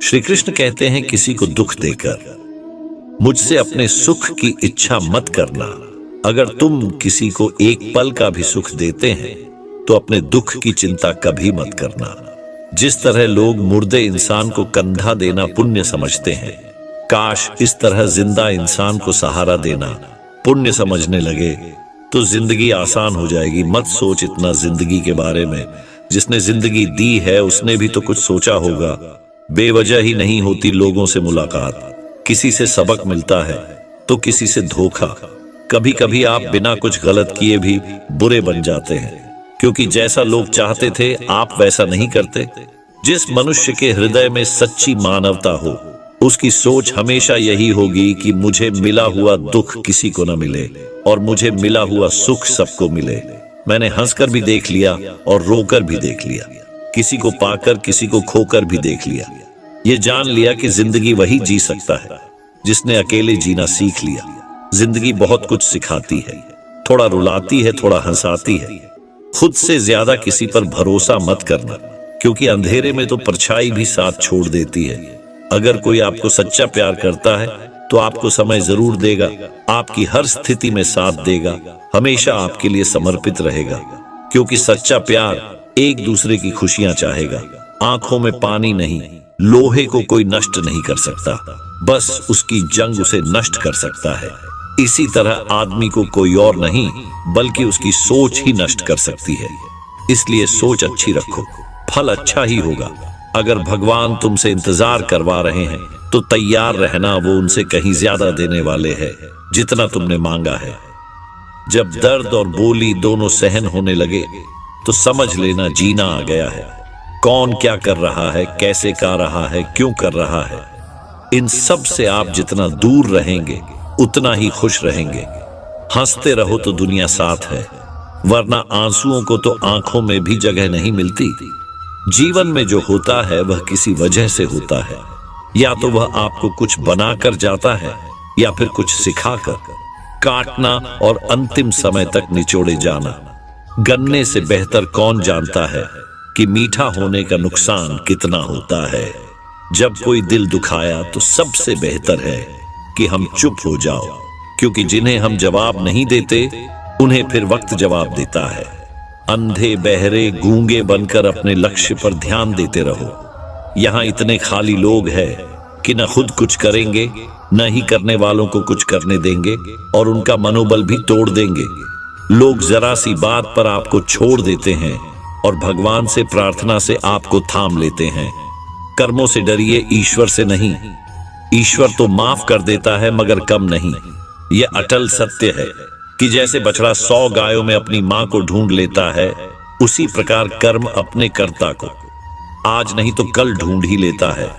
श्री कृष्ण कहते हैं, किसी को दुख देकर मुझसे अपने सुख की इच्छा मत करना। अगर तुम किसी को एक पल का भी सुख देते हैं तो अपने दुख की चिंता कभी मत करना। जिस तरह लोग मुर्दे इंसान को कंधा देना पुण्य समझते हैं, काश इस तरह जिंदा इंसान को सहारा देना पुण्य समझने लगे तो जिंदगी आसान हो जाएगी। मत सोच इतना जिंदगी के बारे में। जिसने जिंदगी दी है उसने भी तो कुछ सोचा होगा। बेवजह ही नहीं होती लोगों से मुलाकात, किसी से सबक मिलता है तो किसी से धोखा। कभी कभी आप बिना कुछ गलत किए भी बुरे बन जाते हैं, क्योंकि जैसा लोग चाहते थे आप वैसा नहीं करते। जिस मनुष्य के हृदय में सच्ची मानवता हो उसकी सोच हमेशा यही होगी कि मुझे मिला हुआ दुख किसी को न मिले और मुझे मिला हुआ सुख सबको मिले। मैंने हंसकर भी देख लिया और रोकर भी देख लिया, किसी को पाकर किसी को खोकर भी देख लिया। ये जान लिया कि जिंदगी वही जी सकता है जिसने अकेले जीना सीख लिया। जिंदगी बहुत कुछ सिखाती है, थोड़ा रुलाती है, थोड़ा हंसाती है। खुद से ज्यादा किसी पर भरोसा मत करना, क्योंकि अंधेरे में तो परछाई भी साथ छोड़ देती है। अगर कोई आपको सच्चा प्यार करता है तो आपको समय जरूर देगा, आपकी हर स्थिति में साथ देगा, हमेशा आपके लिए समर्पित रहेगा। क्योंकि सच्चा प्यार एक दूसरे की खुशियां चाहेगा। आंखों में पानी नहीं, लोहे को कोई नष्ट नहीं कर सकता, बस उसकी जंग उसे नष्ट कर सकता है। इसी तरह आदमी को कोई और नहीं बल्कि उसकी सोच ही नष्ट कर सकती है। इसलिए सोच अच्छी रखो, फल अच्छा ही होगा। अगर भगवान तुमसे इंतजार करवा रहे हैं तो तैयार रहना, वो उनसे कहीं ज्यादा देने वाले हैं जितना तुमने मांगा है। जब दर्द और बोली दोनों सहन होने लगे तो समझ लेना जीना आ गया है। कौन क्या कर रहा है, कैसे कर रहा है, क्यों कर रहा है, इन सब से आप जितना दूर रहेंगे उतना ही खुश रहेंगे। हंसते रहो तो दुनिया साथ है, वरना आंसुओं को तो आंखों में भी जगह नहीं मिलती। जीवन में जो होता है वह किसी वजह से होता है, या तो वह आपको कुछ बनाकर जाता है या फिर कुछ सिखाकर। काटना और अंतिम समय तक निचोड़े जाना। गन्ने से बेहतर कौन जानता है कि मीठा होने का नुकसान कितना होता है। जब कोई दिल दुखाया तो सबसे बेहतर है कि हम चुप हो जाओ, क्योंकि जिन्हें हम जवाब नहीं देते उन्हें फिर वक्त जवाब देता है। अंधे बहरे गूंगे बनकर अपने लक्ष्य पर ध्यान देते रहो। यहाँ इतने खाली लोग हैं कि न खुद कुछ करेंगे न ही करने वालों को कुछ करने देंगे, और उनका मनोबल भी तोड़ देंगे। लोग जरा सी बात पर आपको छोड़ देते हैं और भगवान से प्रार्थना से आपको थाम लेते हैं। कर्मों से डरिए, ईश्वर से नहीं। ईश्वर तो माफ कर देता है मगर कम नहीं। यह अटल सत्य है कि जैसे बछड़ा 100 गायों में अपनी मां को ढूंढ लेता है, उसी प्रकार कर्म अपने कर्ता को आज नहीं तो कल ढूंढ ही लेता है।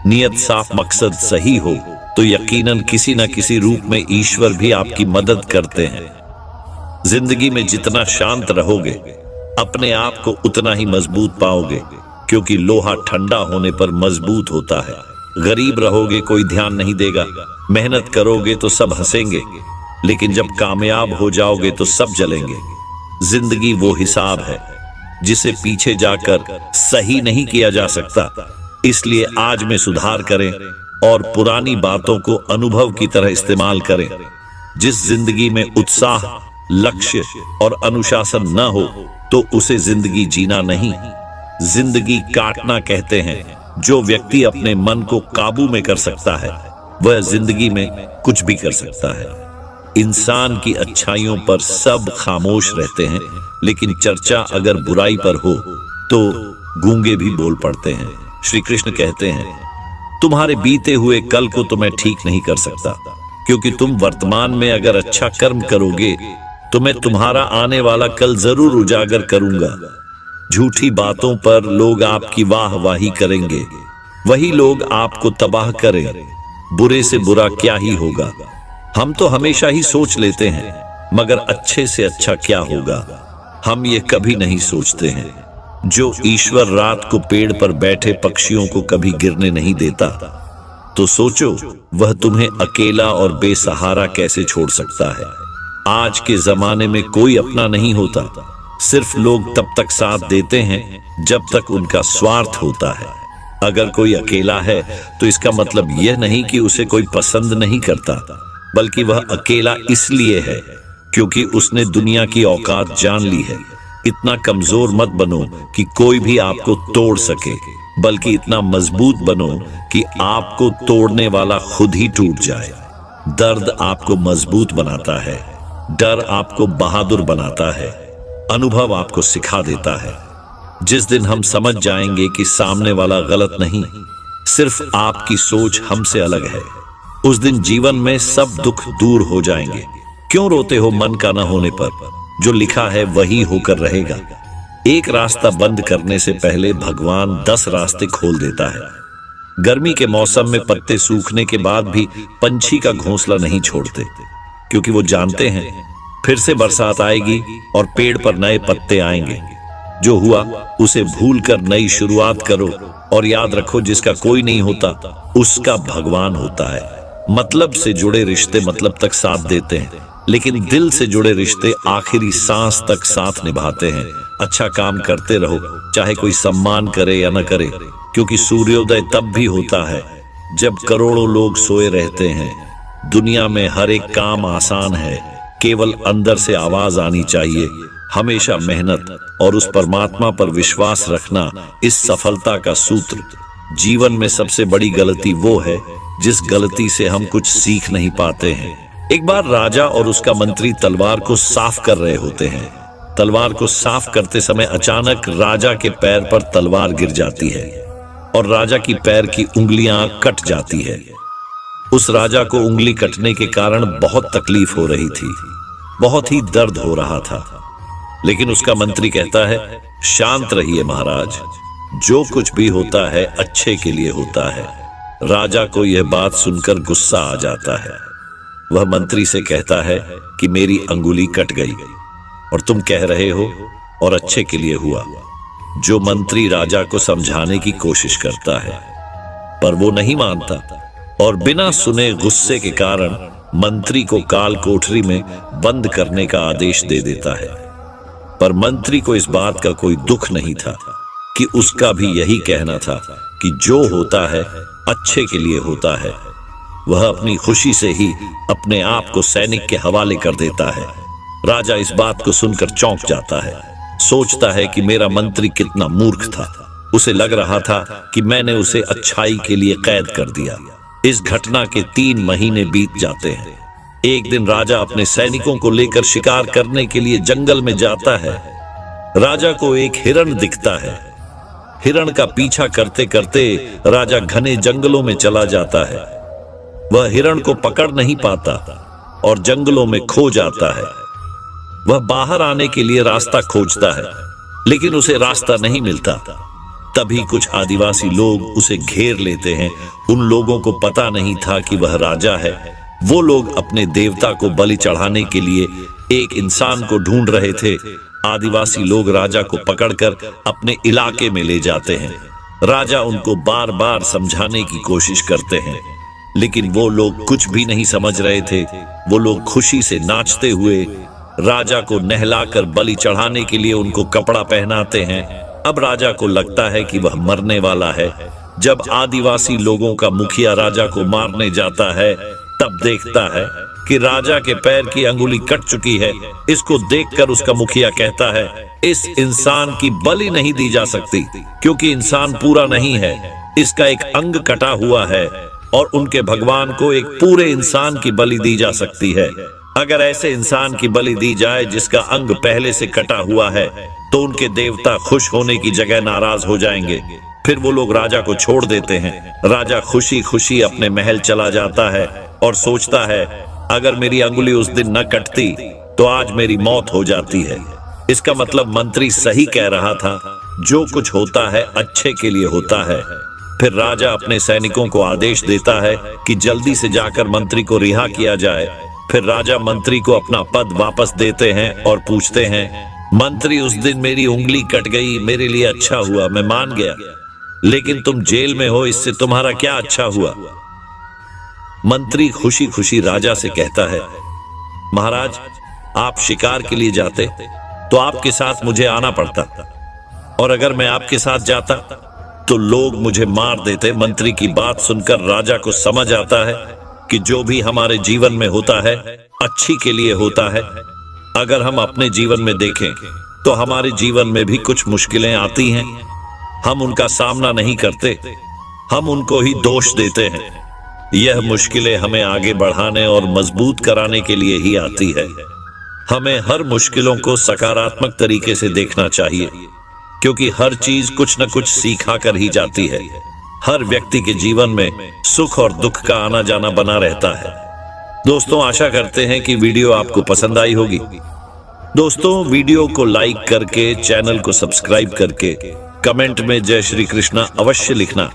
नियत साफ, मकसद सही हो तो यकीनन किसी न किसी रूप में ईश्वर भी आपकी मदद करते हैं। जिंदगी में जितना शांत रहोगे अपने आप को उतना ही मजबूत पाओगे, क्योंकि लोहा ठंडा होने पर मजबूत होता है। गरीब रहोगे कोई ध्यान नहीं देगा, मेहनत करोगे तो सब हंसेंगे, लेकिन जब कामयाब हो जाओगे तो सब जलेंगे। जिंदगी वो हिसाब है जिसे पीछे जाकर सही नहीं किया जा सकता। इसलिए आज में सुधार करें और पुरानी बातों को अनुभव की तरह इस्तेमाल करें। जिस जिंदगी में उत्साह, लक्ष्य और अनुशासन न हो तो उसे जिंदगी जीना नहीं, जिंदगी काटना कहते हैं। जो व्यक्ति अपने मन को काबू में कर सकता है वह जिंदगी में कुछ भी कर सकता है। इंसान की अच्छाइयों पर सब खामोश रहते हैं, लेकिन चर्चा अगर बुराई पर हो तो गूंगे भी बोल पड़ते हैं। श्री कृष्ण कहते हैं, तुम्हारे बीते हुए कल को तो मैं ठीक नहीं कर सकता, क्योंकि तुम वर्तमान में अगर अच्छा कर्म करोगे तो मैं तुम्हारा आने वाला कल जरूर उजागर करूंगा। झूठी बातों पर लोग आपकी वाहवाही करेंगे, वही लोग आपको तबाह करें। बुरे से बुरा क्या ही होगा। हम तो हमेशा ही सोच लेते हैं, मगर अच्छे से अच्छा क्या होगा हम ये कभी नहीं सोचते हैं। जो ईश्वर रात को पेड़ पर बैठे पक्षियों को कभी गिरने नहीं देता, तो सोचो वह तुम्हें अकेला और बेसहारा कैसे छोड़ सकता है। आज के जमाने में कोई अपना नहीं होता, सिर्फ लोग तब तक साथ देते हैं जब तक उनका स्वार्थ होता है। अगर कोई अकेला है तो इसका मतलब यह नहीं कि उसे कोई पसंद नहीं करता, बल्कि वह अकेला इसलिए है क्योंकि उसने दुनिया की औकात जान ली है। इतना कमजोर मत बनो कि कोई भी आपको तोड़ सके, बल्कि इतना मजबूत बनो कि आपको तोड़ने वाला खुद ही टूट जाए। दर्द आपको मजबूत बनाता है, डर आपको बहादुर बनाता है, अनुभव आपको सिखा देता है। जिस दिन हम समझ जाएंगे कि सामने वाला गलत नहीं, सिर्फ आपकी सोच हमसे अलग है, उस दिन जीवन में सब दुख दूर हो जाएंगे। क्यों रोते हो मन का न होने पर? जो लिखा है वही होकर रहेगा। एक रास्ता बंद करने से पहले भगवान 10 रास्ते खोल देता है। गर्मी के मौसम में पत्ते सूखने के बाद भी पंछी का घोंसला नहीं छोड़ते, क्योंकि वो जानते हैं फिर से बरसात आएगी और पेड़ पर नए पत्ते आएंगे। जो हुआ उसे भूलकर नई शुरुआत करो और याद रखो, जिसका कोई नहीं होता उसका भगवान होता है। मतलब से जुड़े रिश्ते मतलब तक साथ देते हैं, लेकिन दिल से जुड़े रिश्ते आखिरी सांस तक साथ निभाते हैं। अच्छा काम करते रहो, चाहे कोई सम्मान करे या न करे, क्योंकि सूर्योदय तब भी होता है जब करोड़ों लोग सोए रहते हैं। दुनिया में हर एक काम आसान है, केवल अंदर से आवाज आनी चाहिए। हमेशा मेहनत और उस परमात्मा पर विश्वास रखना इस सफलता का सूत्र। जीवन में सबसे बड़ी गलती वो है जिस गलती से हम कुछ सीख नहीं पाते हैं। एक बार राजा और उसका मंत्री तलवार को साफ कर रहे होते हैं। तलवार को साफ करते समय अचानक राजा के पैर पर तलवार गिर जाती है और राजा की पैर की उंगलियां कट जाती है। उस राजा को उंगली कटने के कारण बहुत तकलीफ हो रही थी, बहुत ही दर्द हो रहा था। लेकिन उसका मंत्री कहता है, शांत रहिए महाराज, जो कुछ भी होता है अच्छे के लिए होता है। राजा को यह बात सुनकर गुस्सा आ जाता है। वह मंत्री से कहता है कि मेरी अंगुली कट गई और तुम कह रहे हो और अच्छे के लिए हुआ। जो मंत्री राजा को समझाने की कोशिश करता है, पर वो नहीं मानता और बिना सुने गुस्से के कारण मंत्री को काल कोठरी में बंद करने का आदेश दे देता है। पर मंत्री को इस बात का कोई दुख नहीं था कि उसका भी यही कहना था कि जो होता है अच्छे के लिए होता है। वह अपनी खुशी से ही अपने आप को सैनिक के हवाले कर देता है। राजा इस बात को सुनकर चौंक जाता है, सोचता है कि मेरा मंत्री कितना मूर्ख था। उसे लग रहा था कि मैंने उसे अच्छाई के लिए कैद कर दिया। इस घटना के 3 महीने बीत जाते हैं। एक दिन राजा अपने सैनिकों को लेकर शिकार करने के लिए जंगल में जाता है। राजा को एक हिरण दिखता है। हिरण का पीछा करते करते राजा घने जंगलों में चला जाता है। वह हिरण को पकड़ नहीं पाता और जंगलों में खो जाता है। वह बाहर आने के लिए रास्ता खोजता है, लेकिन उसे रास्ता नहीं मिलता। तभी कुछ आदिवासी लोग उसे घेर लेते हैं। उन लोगों को पता नहीं था कि वह राजा है। वो लोग अपने देवता को बलि चढ़ाने के लिए एक इंसान को ढूंढ रहे थे। आदिवासी लोग राजा को पकड़कर अपने इलाके में ले जाते हैं। राजा उनको बार बार समझाने की कोशिश करते हैं, लेकिन वो लोग कुछ भी नहीं समझ रहे थे। वो लोग खुशी से नाचते हुए राजा को नहलाकर बलि चढ़ाने के लिए उनको कपड़ा पहनाते हैं। अब राजा को लगता है कि वह मरने वाला है। जब आदिवासी लोगों का मुखिया राजा को मारने जाता है, तब देखता है कि राजा के पैर की अंगुली कट चुकी है। इसको देखकर उसका मुखिया कहता है, इस इंसान की बलि नहीं दी जा सकती, क्योंकि इंसान पूरा नहीं है। इसका एक अंग कटा हुआ है और उनके भगवान को एक पूरे इंसान की बलि दी जा सकती है। अगर ऐसे इंसान की बलि दी जाए जिसका अंग पहले से कटा हुआ है, तो उनके देवता खुश होने की जगह नाराज हो जाएंगे। फिर वो लोग राजा को छोड़ देते हैं। राजा खुशी खुशी अपने महल चला जाता है और सोचता है, अगर मेरी अंगुली उस दिन न कटती तो आज मेरी मौत हो जाती है। इसका मतलब मंत्री सही कह रहा था, जो कुछ होता है अच्छे के लिए होता है। फिर राजा अपने सैनिकों को आदेश देता है कि जल्दी से जाकर मंत्री को रिहा किया जाए। फिर राजा मंत्री को अपना पद वापस देते हैं और पूछते हैं, मंत्री उस दिन मेरी उंगली कट गई, मेरे लिए अच्छा हुआ, मैं मान गया, लेकिन तुम जेल में हो, इससे तुम्हारा क्या अच्छा हुआ? मंत्री खुशी खुशी राजा से कहता है, महाराज आप शिकार के लिए जाते तो आपके साथ मुझे आना पड़ता, और अगर मैं आपके साथ जाता तो लोग मुझे मार देते। मंत्री की बात सुनकर राजा को समझ आता है कि जो भी हमारे जीवन में होता है अच्छी के लिए होता है। अगर हम अपने जीवन में देखें तो हमारे जीवन में भी कुछ मुश्किलें आती हैं। हम उनका सामना नहीं करते, हम उनको ही दोष देते हैं। यह मुश्किलें हमें आगे बढ़ाने और मजबूत कराने के लिए ही आती है। हमें हर मुश्किलों को सकारात्मक तरीके से देखना चाहिए, क्योंकि हर चीज कुछ न कुछ सिखा कर ही जाती है। हर व्यक्ति के जीवन में सुख और दुख का आना जाना बना रहता है। दोस्तों, आशा करते हैं कि वीडियो आपको पसंद आई होगी। दोस्तों, वीडियो को लाइक करके, चैनल को सब्सक्राइब करके, कमेंट में जय श्री कृष्णा अवश्य लिखना।